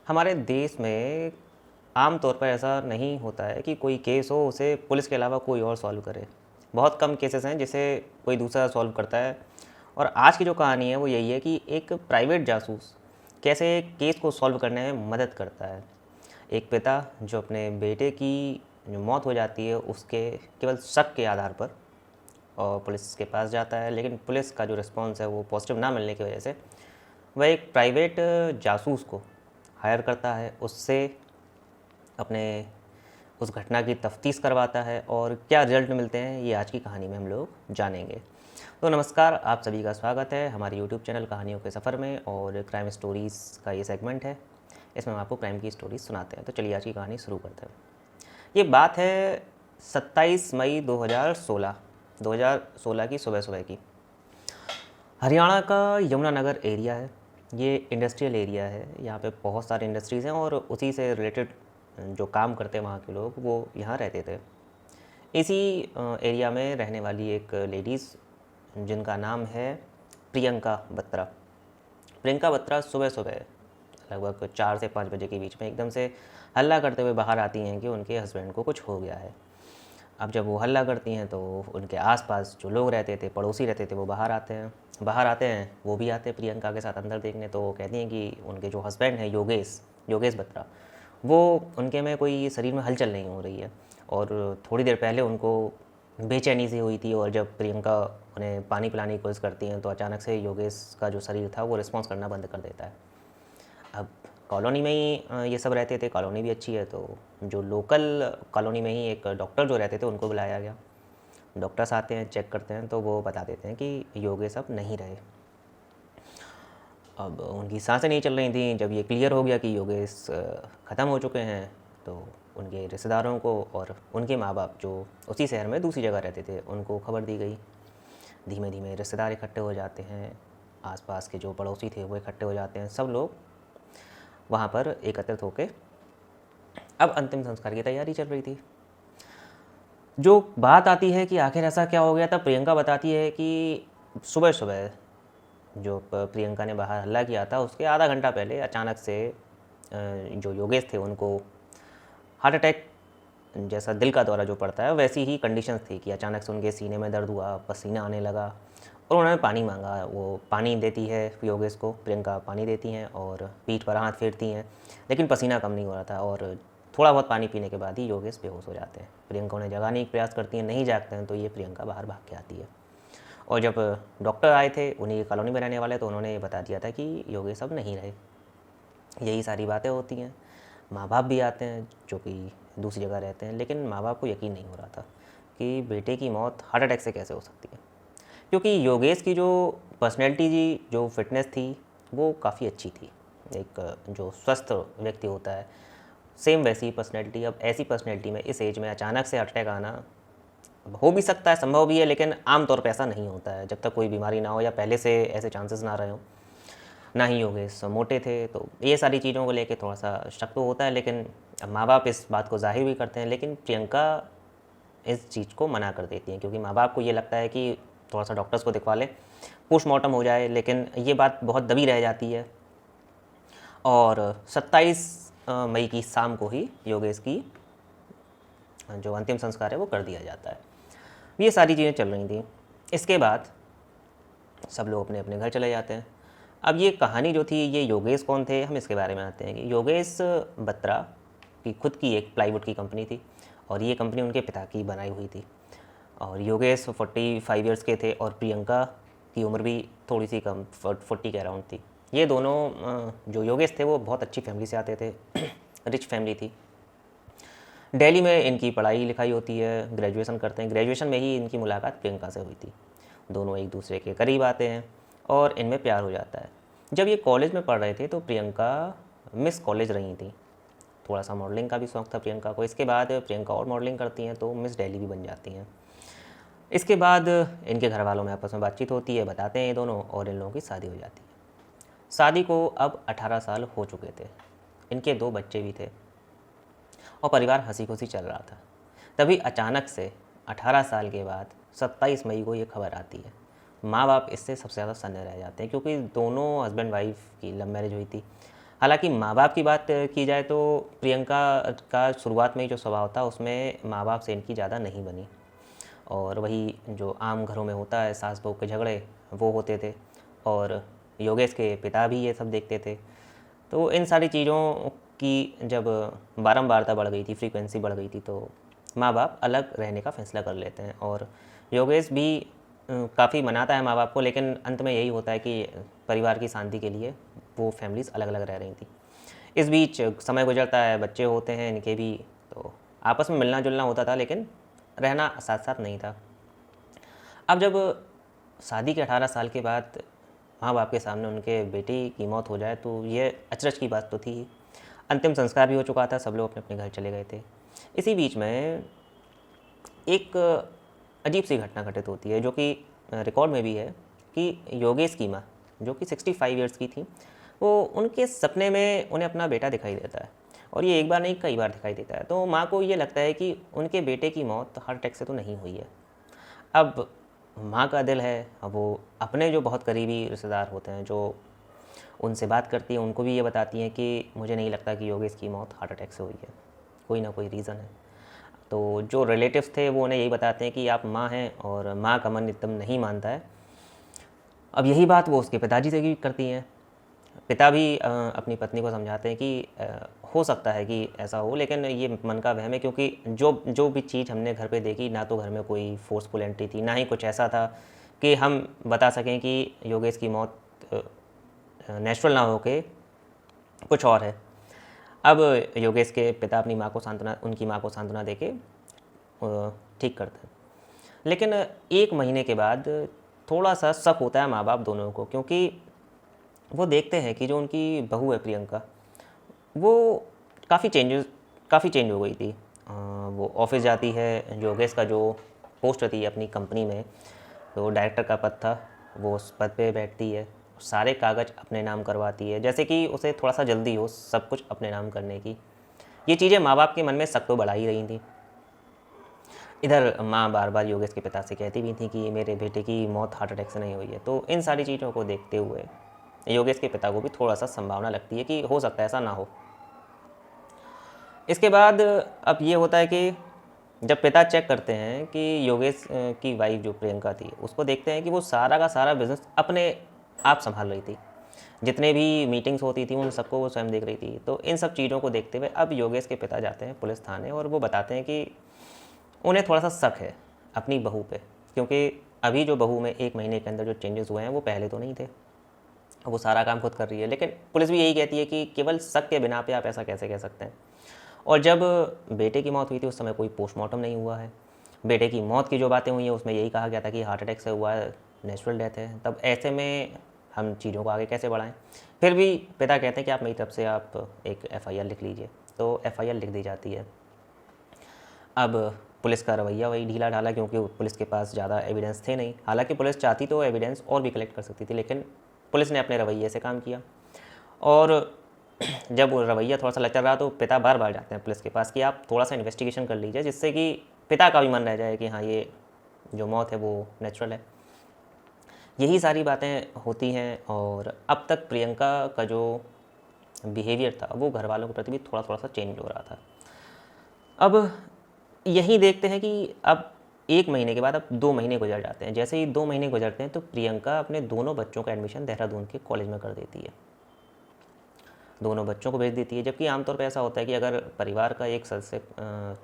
हमारे देश में आम तौर पर ऐसा नहीं होता है कि कोई केस हो उसे पुलिस के अलावा कोई और सॉल्व करे। बहुत कम केसेस हैं जिसे कोई दूसरा सॉल्व करता है। और आज की जो कहानी है वो यही है कि एक प्राइवेट जासूस कैसे एक केस को सॉल्व करने में मदद करता है। एक पिता जो अपने बेटे की जो मौत हो जाती है उसके केवल शक के आधार पर और पुलिस के पास जाता है, लेकिन पुलिस का जो रिस्पॉन्स है वो पॉजिटिव ना मिलने की वजह से वह एक प्राइवेट जासूस को हायर करता है, उससे अपने उस घटना की तफ्तीश करवाता है और क्या रिजल्ट मिलते हैं ये आज की कहानी में हम लोग जानेंगे। तो नमस्कार, आप सभी का स्वागत है हमारे यूट्यूब चैनल कहानियों के सफ़र में। और क्राइम स्टोरीज़ का ये सेगमेंट है, इसमें हम आपको क्राइम की स्टोरीज सुनाते हैं। तो चलिए आज की कहानी शुरू करते हैं। ये बात है 27 मई 2016 की सुबह सुबह की। हरियाणा का यमुनानगर एरिया है। ये इंडस्ट्रियल एरिया है, यहाँ पे बहुत सारे इंडस्ट्रीज़ हैं और उसी से रिलेटेड जो काम करते हैं वहाँ के लोग वो यहाँ रहते थे। इसी एरिया में रहने वाली एक लेडीज़ जिनका नाम है प्रियंका बत्रा। प्रियंका बत्रा सुबह सुबह लगभग 4 से 5 बजे के बीच में एकदम से हल्ला करते हुए बाहर आती हैं कि उनके हस्बैंड को कुछ हो गया है। अब जब वो हल्ला करती हैं तो उनके आसपास जो लोग रहते थे, पड़ोसी रहते थे, वो बाहर आते हैं, वो भी आते हैं प्रियंका के साथ अंदर देखने। तो वो कहती हैं कि उनके जो हस्बैंड हैं योगेश योगेश बत्रा, वो उनके में कोई शरीर में हलचल नहीं हो रही है और थोड़ी देर पहले उनको बेचैनी सी हुई थी। और जब प्रियंका उन्हें पानी पिलाने की कोशिश करती हैं तो अचानक से योगेश का जो शरीर था वो रिस्पॉन्स करना बंद कर देता है। अब कॉलोनी में ही ये सब रहते थे, कॉलोनी भी अच्छी है, तो जो लोकल कॉलोनी में ही एक डॉक्टर जो रहते थे उनको बुलाया गया। डॉक्टर्स आते हैं, चेक करते हैं, तो वो बता देते हैं कि योगेश अब नहीं रहे। अब उनकी सांसें नहीं चल रही थी। जब ये क्लियर हो गया कि योगेश ख़त्म हो चुके हैं तो उनके रिश्तेदारों को और उनके माँ बाप जो उसी शहर में दूसरी जगह रहते थे उनको खबर दी गई। धीमे धीमे रिश्तेदार इकट्ठे हो जाते हैं, आसपास के जो पड़ोसी थे वो इकट्ठे हो जाते हैं, सब लोग वहाँ पर एकत्रित होकर अब अंतिम संस्कार की तैयारी चल रही थी। जो बात आती है कि आखिर ऐसा क्या हो गया था, प्रियंका बताती है कि सुबह सुबह जो प्रियंका ने बाहर हल्ला किया था उसके आधा घंटा पहले अचानक से जो योगेश थे उनको हार्ट अटैक जैसा दिल का दौरा जो पड़ता है वैसी ही कंडीशंस थी कि अचानक से उनके सीने में दर्द हुआ, पसीना आने लगा और उन्होंने पानी मांगा। वो पानी देती है योगेश को, प्रियंका पानी देती हैं और पीठ पर हाथ फेरती हैं, लेकिन पसीना कम नहीं हो रहा था और थोड़ा बहुत पानी पीने के बाद ही योगेश बेहोश हो जाते हैं। प्रियंका उन्हें जगाने का प्रयास करती हैं, नहीं जागते हैं, तो ये प्रियंका बाहर भाग के आती है। और जब डॉक्टर आए थे, उन्हीं की कॉलोनी में रहने वाले, तो उन्होंने ये बता दिया था कि योगेश अब नहीं रहे। यही सारी बातें होती हैं। माँ बाप भी आते हैं जो कि दूसरी जगह रहते हैं, लेकिन माँ बाप को यकीन नहीं हो रहा था कि बेटे की मौत हार्ट अटैक से कैसे हो सकती है, क्योंकि योगेश की जो पर्सनैलिटी थी, जो फिटनेस थी, वो काफ़ी अच्छी थी। एक जो स्वस्थ व्यक्ति होता है सेम वैसी पर्सनैलिटी। अब ऐसी पर्सनैलिटी में इस एज में अचानक से हार्ट अटैक आना हो भी सकता है, संभव भी है, लेकिन आमतौर पर ऐसा नहीं होता है जब तक कोई बीमारी ना हो या पहले से ऐसे चांसेस ना रहे हों। ना ही योगेश मोटे थे, तो ये सारी चीज़ों को लेके थोड़ा सा शक तो होता है, लेकिन माँ बाप इस बात को जाहिर भी करते हैं। लेकिन प्रियंका इस चीज़ को मना कर देती हैं क्योंकि माँ बाप को ये लगता है कि थोड़ा सा डॉक्टर्स को दिखवा लें, पोस्टमार्टम हो जाए, लेकिन ये बात बहुत दबी रह जाती है। और 27 मई की शाम को ही योगेश की जो अंतिम संस्कार है वो कर दिया जाता है। ये सारी चीज़ें चल रही थी। इसके बाद सब लोग अपने अपने घर चले जाते हैं। अब ये कहानी जो थी, ये योगेश कौन थे, हम इसके बारे में आते हैं कि योगेश बत्रा की खुद की एक प्लाईवुड की कंपनी थी और ये कंपनी उनके पिता की बनाई हुई थी। और योगेश 45 ईयर्स के थे और प्रियंका की उम्र भी थोड़ी सी कम, 40 के अराउंड थी। ये दोनों जो योगेश थे वो बहुत अच्छी फैमिली से आते थे, रिच फैमिली थी। दिल्ली में इनकी पढ़ाई लिखाई होती है, ग्रेजुएशन करते हैं। ग्रेजुएशन में ही इनकी मुलाकात प्रियंका से हुई थी। दोनों एक दूसरे के करीब आते हैं और इनमें प्यार हो जाता है। जब ये कॉलेज में पढ़ रहे थे तो प्रियंका मिस कॉलेज रही थी। थोड़ा सा मॉडलिंग का भी शौक़ था प्रियंका को। इसके बाद प्रियंका और मॉडलिंग करती हैं तो मिस दिल्ली भी बन जाती हैं। इसके बाद इनके घर वालों में आपस में बातचीत होती है, बताते हैं ये दोनों, और इन लोगों की शादी हो जाती है। शादी को अब 18 साल हो चुके थे, इनके 2 बच्चे भी थे और परिवार हंसी खुशी चल रहा था। तभी अचानक से 18 साल के बाद 27 मई को ये खबर आती है। माँ बाप इससे सबसे ज़्यादा सन्न रह जाते हैं क्योंकि दोनों हस्बैंड वाइफ की लव मैरिज हुई थी। हालांकि माँ बाप की बात की जाए तो प्रियंका का शुरुआत में ही जो स्वभाव था उसमें माँ बाप से इनकी ज़्यादा नहीं बनी, और वही जो आम घरों में होता है सास बहू के झगड़े वो होते थे, और योगेश के पिता भी ये सब देखते थे। तो इन सारी चीज़ों की जब बारंबारता बढ़ गई थी, फ्रीक्वेंसी बढ़ गई थी, तो माँ बाप अलग रहने का फैसला कर लेते हैं। और योगेश भी काफ़ी मनाता है माँ बाप को, लेकिन अंत में यही होता है कि परिवार की शांति के लिए वो फैमिलीज़ अलग अलग रह रही थी। इस बीच समय गुजरता है, बच्चे होते हैं इनके भी, तो आपस में मिलना जुलना होता था, लेकिन रहना साथ साथ नहीं था। अब जब शादी के 18 साल के बाद माँ बाप के सामने उनके बेटी की मौत हो जाए तो ये अचरज की बात तो थी ही। अंतिम संस्कार भी हो चुका था, सब लोग अपने अपने घर चले गए थे। इसी बीच में एक अजीब सी घटना घटित होती है, जो कि रिकॉर्ड में भी है, कि योगेश की माँ, जो कि 65 ईयर्स की थी, वो उनके सपने में उन्हें अपना बेटा दिखाई देता है, और ये एक बार नहीं कई बार दिखाई देता है। तो माँ को ये लगता है कि उनके बेटे की मौत हार्ट अटैक से तो नहीं हुई है। अब माँ का दिल है, अब वो अपने जो बहुत करीबी रिश्तेदार होते हैं, जो उनसे बात करती हैं, उनको भी ये बताती हैं कि मुझे नहीं लगता कि योगेश की मौत हार्ट अटैक से हुई है, कोई ना कोई रीज़न है। तो जो रिलेटिव्स थे वो उन्हें यही बताते हैं कि आप माँ हैं, और माँ का मन एकदम नहीं मानता है। अब यही बात वो उसके पिताजी से भी करती हैं। पिता भी अपनी पत्नी को समझाते हैं कि हो सकता है कि ऐसा हो, लेकिन ये मन का वहम है, क्योंकि जो जो भी चीज़ हमने घर पे देखी, ना तो घर में कोई फोर्सफुल एंट्री थी, ना ही कुछ ऐसा था कि हम बता सकें कि योगेश की मौत नेचुरल ना हो के कुछ और है। अब योगेश के पिता अपनी माँ को सांत्वना उनकी माँ को सांत्वना देके ठीक करते हैं, लेकिन एक महीने के बाद थोड़ा सा शक होता है माँ बाप दोनों को, क्योंकि वो देखते हैं कि जो उनकी बहू है प्रियंका, वो काफ़ी चेंज हो गई थी। वो ऑफिस जाती है, योगेश का जो पोस्ट थी अपनी कंपनी में, तो डायरेक्टर का पद था, वो उस पद पे बैठती है, सारे कागज़ अपने नाम करवाती है, जैसे कि उसे थोड़ा सा जल्दी हो सब कुछ अपने नाम करने की। ये चीज़ें माँ बाप के मन में शक तो बढ़ा ही रही थी। इधर माँ बार बार योगेश के पिता से कहती भी थी कि मेरे बेटे की मौत हार्ट अटैक से नहीं हुई है। तो इन सारी चीज़ों को देखते हुए योगेश के पिता को भी थोड़ा सा संभावना लगती है कि हो सकता है ऐसा ना हो। इसके बाद अब ये होता है कि जब पिता चेक करते हैं कि योगेश की वाइफ जो प्रियंका थी, उसको देखते हैं कि वो सारा का सारा बिजनेस अपने आप संभाल रही थी, जितने भी मीटिंग्स होती थी उन सबको वो स्वयं देख रही थी। तो इन सब चीज़ों को देखते हुए अब योगेश के पिता जाते हैं पुलिस थाने, और वो बताते हैं कि उन्हें थोड़ा सा शक है अपनी बहू पे, क्योंकि अभी जो बहू में 1 महीने के अंदर जो चेंजेस हुए हैं वो पहले तो नहीं थे। वो सारा काम खुद कर रही है, लेकिन पुलिस भी यही कहती है कि केवल शक के बिना पे आप ऐसा कैसे कह सकते हैं। और जब बेटे की मौत हुई थी उस समय कोई पोस्टमार्टम नहीं हुआ है। बेटे की मौत की जो बातें हुई हैं उसमें यही कहा गया था कि हार्ट अटैक से हुआ है, नेचुरल डेथ है। तब ऐसे में हम चीज़ों को आगे कैसे बढ़ाएं। फिर भी पिता कहते हैं कि आप मेरी तरफ से आप एक FIR लिख लीजिए। तो FIR लिख दी जाती है। अब पुलिस का रवैया वही ढीला ढाला, क्योंकि पुलिस के पास ज़्यादा एविडेंस थे नहीं। हालांकि पुलिस चाहती तो एविडेंस और भी कलेक्ट कर सकती थी, लेकिन पुलिस ने अपने रवैये से काम किया। और जब वो रवैया थोड़ा सा लचर रहा तो पिता बार बार जाते हैं पुलिस के पास कि आप थोड़ा सा इन्वेस्टिगेशन कर लीजिए, जिससे कि पिता का भी मन रह जाए कि हाँ ये जो मौत है वो नेचुरल है। यही सारी बातें होती हैं। और अब तक प्रियंका का जो बिहेवियर था वो घर वालों के प्रति भी थोड़ा थोड़ा सा चेंज हो रहा था। अब यही देखते हैं कि अब 1 महीने के बाद अब 2 महीने गुजर जाते हैं। जैसे ही 2 महीने गुजरते हैं तो प्रियंका अपने दोनों बच्चों का एडमिशन देहरादून के कॉलेज में कर देती है, दोनों बच्चों को भेज देती है। जबकि आमतौर पे ऐसा होता है कि अगर परिवार का एक सदस्य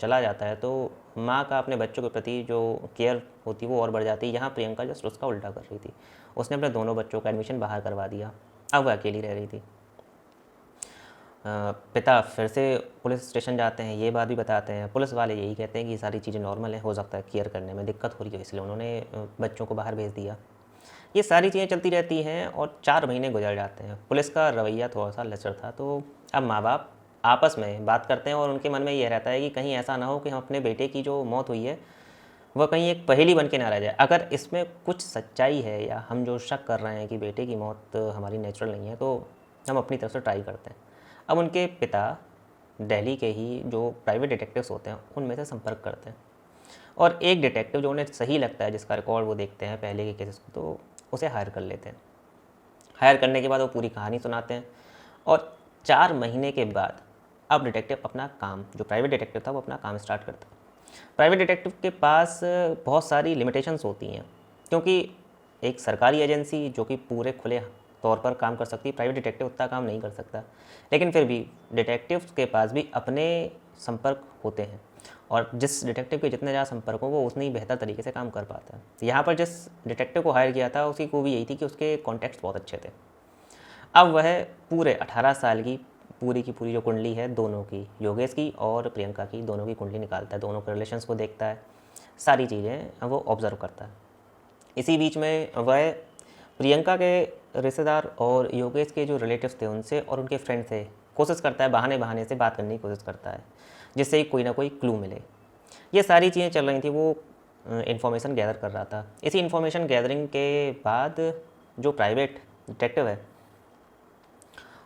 चला जाता है तो माँ का अपने बच्चों के प्रति जो केयर होती है वो और बढ़ जाती है। यहाँ प्रियंका जस्ट उसका उल्टा कर रही थी, उसने अपने दोनों बच्चों का एडमिशन बाहर करवा दिया। अब वह अकेली रह रही थी। पिता फिर से पुलिस स्टेशन जाते हैं, ये बात भी बताते हैं। पुलिस वाले यही कहते हैं कि ये सारी चीज़ें नॉर्मल है, हो सकता है केयर करने में दिक्कत हो रही है, इसलिए उन्होंने बच्चों को बाहर भेज दिया। ये सारी चीज़ें चलती रहती हैं और 4 महीने गुजर जाते हैं। पुलिस का रवैया थोड़ा सा लचर था, तो अब माँ बाप आपस में बात करते हैं और उनके मन में ये रहता है कि कहीं ऐसा ना हो कि हम अपने बेटे की जो मौत हुई है वह कहीं एक पहेली बन के ना रह जाए। अगर इसमें कुछ सच्चाई है या हम जो शक कर रहे हैं कि बेटे की मौत हमारी नेचुरल नहीं है, तो हम अपनी तरफ से ट्राई करते हैं। अब उनके पिता दिल्ली के ही जो प्राइवेट डिटेक्टिव्स होते हैं उनमें से संपर्क करते हैं, और एक डिटेक्टिव जो उन्हें सही लगता है, जिसका रिकॉर्ड वो देखते हैं पहले के केसेस को, तो उसे हायर कर लेते हैं। हायर करने के बाद वो पूरी कहानी सुनाते हैं और 4 महीने के बाद अब डिटेक्टिव अपना काम, जो प्राइवेट डिटेक्टिव था वो अपना काम स्टार्ट करता है। प्राइवेट डिटेक्टिव के पास बहुत सारी लिमिटेशंस होती हैं, क्योंकि एक सरकारी एजेंसी जो कि पूरे खुले तौर पर काम कर सकती है, प्राइवेट डिटेक्टिव उतना काम नहीं कर सकता। लेकिन फिर भी डिटेक्टिव्स के पास भी अपने संपर्क होते हैं, और जिस डिटेक्टिव के जितने ज़्यादा संपर्क हो वो उतनी ही बेहतर तरीके से काम कर पाता है। यहाँ पर जिस डिटेक्टिव को हायर किया था उसकी खूबी यही थी कि उसके कॉन्टैक्ट्स बहुत अच्छे थे। अब वह पूरे 18 साल की पूरी जो कुंडली है दोनों की, योगेश की और प्रियंका की, दोनों की कुंडली निकालता है, दोनों के रिलेशंस को देखता है, सारी चीज़ें वो ऑब्ज़र्व करता है। इसी बीच में वह प्रियंका के रिश्तेदार और योगेश के जो रिलेटिव्स थे उनसे और उनके फ्रेंड से कोशिश करता है, बहाने बहाने से बात करने की कोशिश करता है, जिससे कोई ना कोई क्लू मिले। ये सारी चीज़ें चल रही थी, वो इन्फॉर्मेशन गैदर कर रहा था। इसी इन्फॉर्मेशन गैदरिंग के बाद जो प्राइवेट डिटेक्टिव है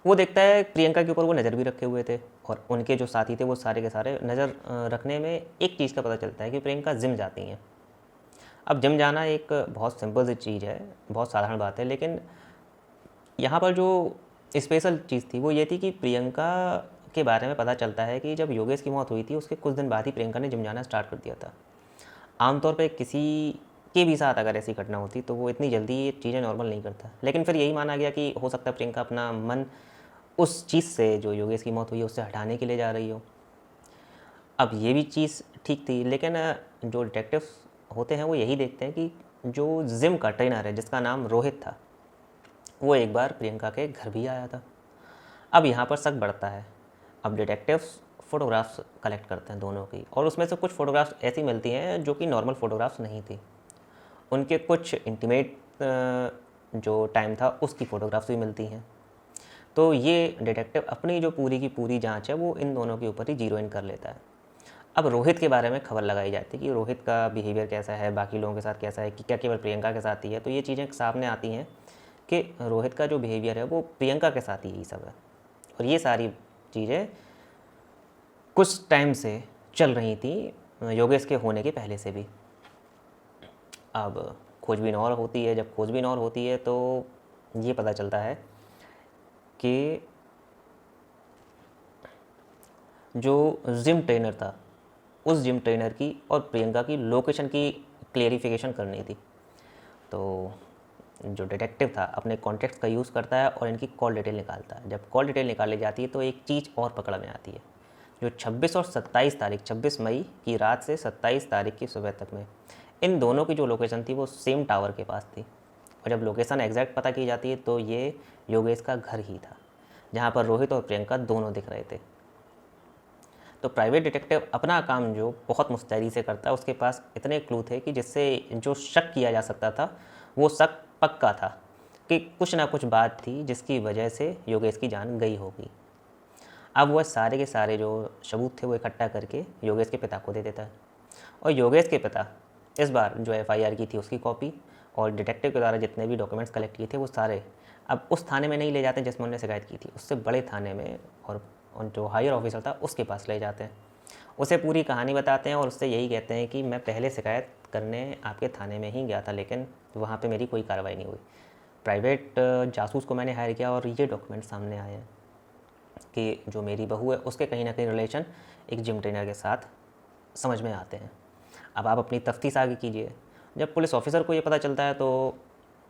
वो देखता है प्रियंका के ऊपर वो नज़र भी रखे हुए थे, और उनके जो साथी थे वो सारे के सारे नज़र रखने में एक चीज़ का पता चलता है कि प्रियंका जिम जाती हैं। अब जिम जाना एक बहुत सिंपल सी चीज़ है, बहुत साधारण बात है, लेकिन यहाँ पर जो स्पेशल चीज़ थी वो ये थी कि प्रियंका के बारे में पता चलता है कि जब योगेश की मौत हुई थी उसके कुछ दिन बाद ही प्रियंका ने जिम जाना स्टार्ट कर दिया था। आमतौर पे किसी के भी साथ अगर ऐसी घटना होती तो वो इतनी जल्दी ये चीज़ें नॉर्मल नहीं करता, लेकिन फिर यही माना गया कि हो सकता है प्रियंका अपना मन उस चीज़ से जो योगेश की मौत हुई है उससे हटाने के लिए जा रही हो। अब ये भी चीज़ ठीक थी, लेकिन जो डिटेक्टिव्स होते हैं वो यही देखते हैं कि जो जिम का ट्रेनर है जिसका नाम रोहित था वो एक बार प्रियंका के घर भी आया था। अब यहाँ पर शक बढ़ता है। अब डिटेक्टिव्स फ़ोटोग्राफ्स कलेक्ट करते हैं दोनों की, और उसमें से कुछ फ़ोटोग्राफ्स ऐसी मिलती हैं जो कि नॉर्मल फ़ोटोग्राफ्स नहीं थी। उनके कुछ इंटीमेट जो टाइम था उसकी फ़ोटोग्राफ्स भी मिलती हैं। तो ये डिटेक्टिव अपनी जो पूरी की पूरी जांच है वो इन दोनों के ऊपर ही जीरो इन कर लेता है। अब रोहित के बारे में खबर लगाई जाती है कि रोहित का बिहेवियर कैसा है, बाकी लोगों के साथ कैसा है, कि क्या केवल प्रियंका के साथ ही है। तो ये चीज़ें सामने आती हैं कि रोहित का जो बिहेवियर है वो प्रियंका के साथ ही सब है, और ये सारी चीज़ें कुछ टाइम से चल रही थी, योगेश के होने के पहले से भी। अब खोजबीन और होती है, जब खोजबीन और होती है तो ये पता चलता है कि जो जिम ट्रेनर था उस जिम ट्रेनर की और प्रियंका की लोकेशन की क्लेरिफिकेशन करनी थी। तो जो डिटेक्टिव था अपने कॉन्टैक्ट्स का यूज़ करता है और इनकी कॉल डिटेल निकालता है। जब कॉल डिटेल निकाली जाती है तो एक चीज़ और पकड़ में आती है। जो 26 और 27 तारीख, 26 मई की रात से 27 तारीख की सुबह तक में इन दोनों की जो लोकेशन थी वो सेम टावर के पास थी, और जब लोकेशन एग्जैक्ट पता की जाती है तो ये योगेश का घर ही था जहाँ पर रोहित और प्रियंका दोनों दिख रहे थे। तो प्राइवेट डिटेक्टिव अपना काम जो बहुत मुस्तैदी से करता है, उसके पास इतने क्लू थे कि जिससे जो शक किया जा सकता था वो शक पक्का था कि कुछ ना कुछ बात थी जिसकी वजह से योगेश की जान गई होगी। अब वह सारे के सारे जो सबूत थे वो इकट्ठा करके योगेश के पिता को दे देता है, और योगेश के पिता इस बार जो एफआईआर की थी उसकी कॉपी और डिटेक्टिव के द्वारा जितने भी डॉक्यूमेंट्स कलेक्ट किए थे वो सारे अब उस थाने में नहीं ले जाते जिसमें उन्होंने शिकायत की थी, उससे बड़े थाने में, और जो हायर ऑफिसर था उसके पास ले जाते हैं। उसे पूरी कहानी बताते हैं और उससे यही कहते हैं कि मैं पहले शिकायत करने आपके थाने में ही गया था, लेकिन वहाँ पे मेरी कोई कार्रवाई नहीं हुई। प्राइवेट जासूस को मैंने हायर किया और ये डॉक्यूमेंट सामने आए हैं कि जो मेरी बहू है उसके कहीं ना कहीं रिलेशन एक जिम ट्रेनर के साथ समझ में आते हैं। अब आप अपनी तफ्तीश आगे कीजिए। जब पुलिस ऑफिसर को ये पता चलता है तो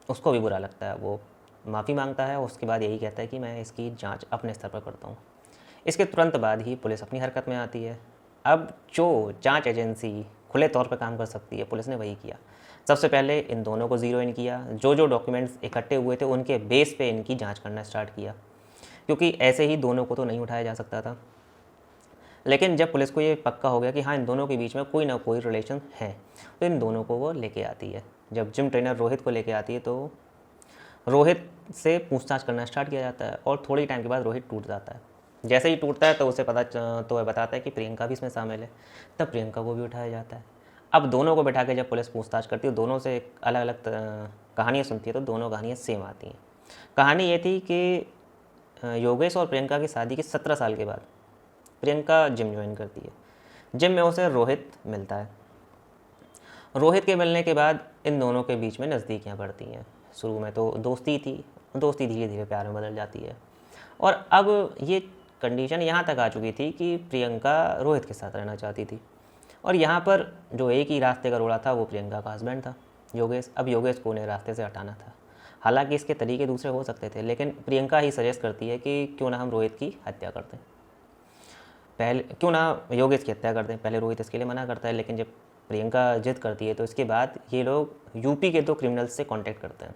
उसको भी बुरा लगता है, वो माफ़ी मांगता है और उसके बाद यही कहता है कि मैं इसकी जांच अपने स्तर पर करता हूँ। इसके तुरंत बाद ही पुलिस अपनी हरकत में आती है। अब जो जांच एजेंसी खुले तौर पर काम कर सकती है, पुलिस ने वही किया। सबसे पहले इन दोनों को ज़ीरो इन किया, जो जो डॉक्यूमेंट्स इकट्ठे हुए थे उनके बेस पे इनकी जांच करना स्टार्ट किया, क्योंकि ऐसे ही दोनों को तो नहीं उठाया जा सकता था। लेकिन जब पुलिस को ये पक्का हो गया कि हाँ इन दोनों के बीच में कोई ना कोई रिलेशन है, तो इन दोनों को वो लेके आती है। जब जिम ट्रेनर रोहित को लेके आती है तो रोहित से पूछताछ करना स्टार्ट किया जाता है, और थोड़ी टाइम के बाद रोहित टूट जाता है। जैसे ही टूटता है तो उसे तो वह बताता है कि प्रियंका भी इसमें शामिल है। तब प्रियंका को भी उठाया जाता है। अब दोनों को बैठा के जब पुलिस पूछताछ करती है, दोनों से अलग अलग कहानियाँ सुनती है, तो दोनों कहानियाँ सेम आती हैं। कहानी ये थी कि योगेश और प्रियंका की शादी के 17 साल के बाद प्रियंका जिम ज्वाइन करती है। जिम में उसे रोहित मिलता है। रोहित के मिलने के बाद इन दोनों के बीच में नज़दीकियाँ बढ़ती हैं। शुरू में तो दोस्ती थी, दोस्ती धीरे धीरे प्यार में बदल जाती है, और अब ये कंडीशन यहाँ तक आ चुकी थी कि प्रियंका रोहित के साथ रहना चाहती थी, और यहाँ पर जो एक ही रास्ते का रोड़ा था वो प्रियंका का हस्बैंड था योगेश। अब योगेश को उन्हें रास्ते से हटाना था। हालांकि इसके तरीके दूसरे हो सकते थे, लेकिन प्रियंका ही सजेस्ट करती है कि क्यों ना हम रोहित की हत्या कर दें, पहले क्यों ना योगेश की हत्या कर दें। पहले रोहित इसके लिए मना करता है, लेकिन जब प्रियंका जिद करती है तो इसके बाद ये लोग यूपी के 2 क्रिमिनल्स से कांटेक्ट करते हैं,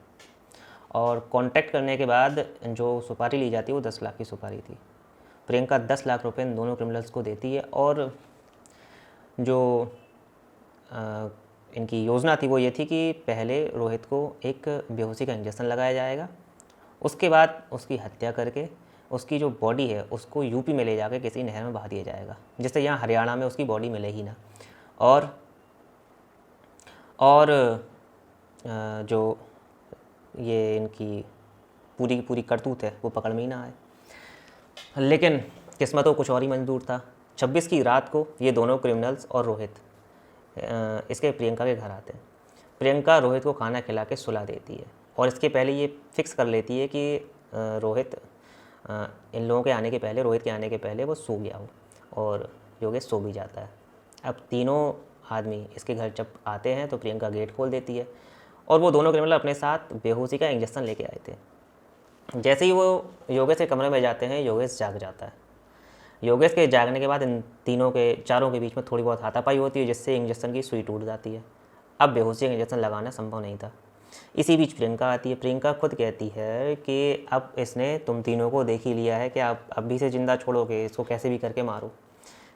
और कांटेक्ट करने के बाद जो सुपारी ली जाती है वो 10 लाख की सुपारी थी। प्रियंका 10 लाख रुपए इन दोनों क्रिमिनल्स को देती है, और जो इनकी योजना थी वो ये थी कि पहले रोहित को एक बेहोशी का इंजेक्शन लगाया जाएगा, उसके बाद उसकी हत्या करके उसकी जो बॉडी है उसको यूपी में ले जाकर किसी नहर में बहा दिया जाएगा, जिससे यहाँ हरियाणा में उसकी बॉडी मिले ही ना, और जो ये इनकी पूरी की पूरी करतूत है वो पकड़ में ही ना आए। लेकिन किस्मत को कुछ और ही मंजूर था। 26 की रात को ये दोनों क्रिमिनल्स और रोहित इसके प्रियंका के घर आते हैं। प्रियंका रोहित को खाना खिला के सुला देती है, और इसके पहले ये फिक्स कर लेती है कि रोहित इन लोगों के आने के पहले, रोहित के आने के पहले वो सो गया हो, और योगेश सो भी जाता है। अब तीनों आदमी इसके घर जब आते हैं तो प्रियंका गेट खोल देती है, और वो दोनों क्रिमिनल अपने साथ बेहोशी का इंजेक्शन लेके आए थे। जैसे ही वो योगेश के कमरे में जाते हैं, योगेश जाग जाता है। योगेश के जागने के बाद इन चारों के बीच में थोड़ी बहुत हाथापाई होती है, जिससे इंजेक्शन की सुई टूट जाती है। अब बेहोशी का इंजेक्शन लगाना संभव नहीं था। इसी बीच प्रियंका आती है। प्रियंका खुद कहती है कि अब इसने तुम तीनों को देख ही लिया है कि आप अभी से जिंदा छोड़ोगे, इसको कैसे भी करके मारो।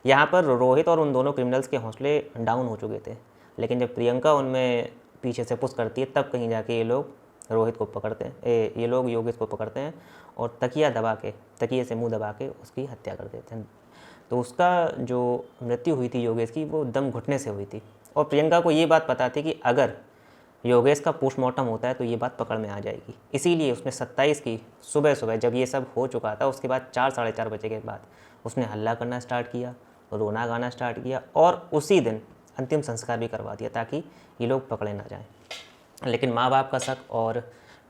यहाँ पर रोहित और उन दोनों क्रिमिनल्स के हौसले डाउन हो चुके थे, लेकिन जब प्रियंका उनमें पीछे से पुश करती है तब कहीं जाके ये लोग रोहित को पकड़ते हैं, ये लोग योगेश को पकड़ते हैं और तकिए से मुंह दबा के उसकी हत्या कर देते हैं। तो उसका जो मृत्यु हुई थी योगेश की, वो दम घुटने से हुई थी, और प्रियंका को ये बात पता थी कि अगर योगेश का पोस्टमार्टम होता है तो ये बात पकड़ में आ जाएगी। इसीलिए उसने 27 की सुबह जब ये सब हो चुका था, उसके बाद 4 साढ़े 4 बजे के बाद उसने हल्ला करना स्टार्ट किया, रोना गाना स्टार्ट किया, और उसी दिन अंतिम संस्कार भी करवा दिया ताकि ये लोग पकड़े ना जाएं। लेकिन माँ बाप का शक और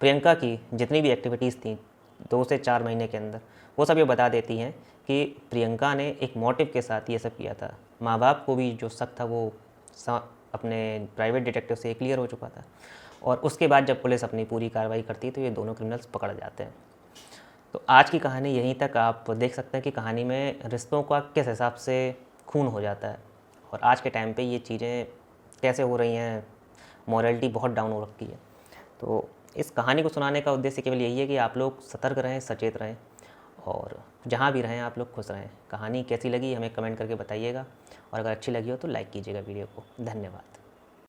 प्रियंका की जितनी भी एक्टिविटीज़ थी 2 से 4 महीने के अंदर, वो सब ये बता देती हैं कि प्रियंका ने एक मोटिव के साथ ये सब किया था। माँ बाप को भी जो शक था वो अपने प्राइवेट डिटेक्टिव से क्लियर हो चुका था, और उसके बाद जब पुलिस अपनी पूरी कार्रवाई करती है तो ये दोनों क्रिमिनल्स पकड़ जाते हैं। तो आज की कहानी यहीं तक। आप देख सकते हैं कि कहानी में रिश्तों का किस हिसाब से खून हो जाता है, और आज के टाइम पे ये चीज़ें कैसे हो रही हैं, मॉरलिटी बहुत डाउन हो रखी है। तो इस कहानी को सुनाने का उद्देश्य केवल यही है कि आप लोग सतर्क रहें, सचेत रहें, और जहाँ भी रहें आप लोग खुश रहें। कहानी कैसी लगी हमें कमेंट करके बताइएगा, और अगर अच्छी लगी हो तो लाइक कीजिएगा वीडियो को। धन्यवाद।